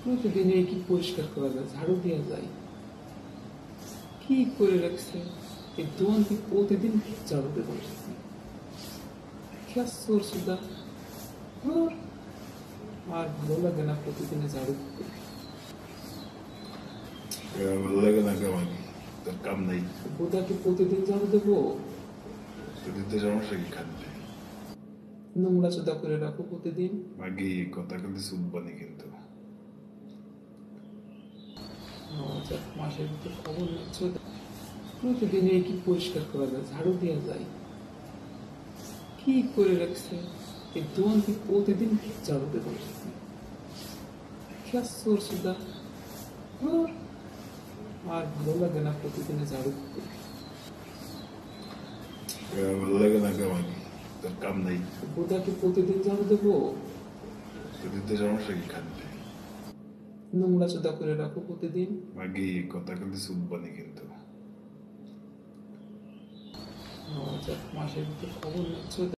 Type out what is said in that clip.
প্রতিদিন এই কি পরিষ্কার করা যায়, ঝাড়ু দেওয়া যায়, কি করে রাখছে এই দোকান থেকে প্রতিদিন ঝাড়ু দেবো সুদা। আর ভালো লাগে না প্রতিদিনে ঝাড়ু দিতে। ভালো লাগে না কেমন? তোর কাম নাই, বোধাকে প্রতিদিন ঝাড়ু দেবো? দিতে সমস্যা কি? খাদ্যে নোংরা চোদা করে রাখো প্রতিদিন। মাগি কথা কিন্তু শুনবানি কিন্তু। মাসের ভিতরে খবর নিচ্ছ, প্রতিদিন এই কি পরিষ্কার করা যায়, ঝাড়ু দেওয়া যায়, কি করে রাখছে এই দোকান থেকে প্রতিদিন ঝাড়ু দেবো সুদা। আর ভালো লাগে না প্রতিদিনে ঝাড়ু দিতে। ভালো লাগে না কেমন? তোর কাম নাই, বোধাকে প্রতিদিন ঝাড়ু দেবো? দিতে সমস্যা কি? খাদ্যে নোংরা চোদা করে রাখো প্রতিদিন। মাগি কথা কিন্তু শুনবানি কিন্তু। মাসের ভিতরে খবর নিচ্ছ।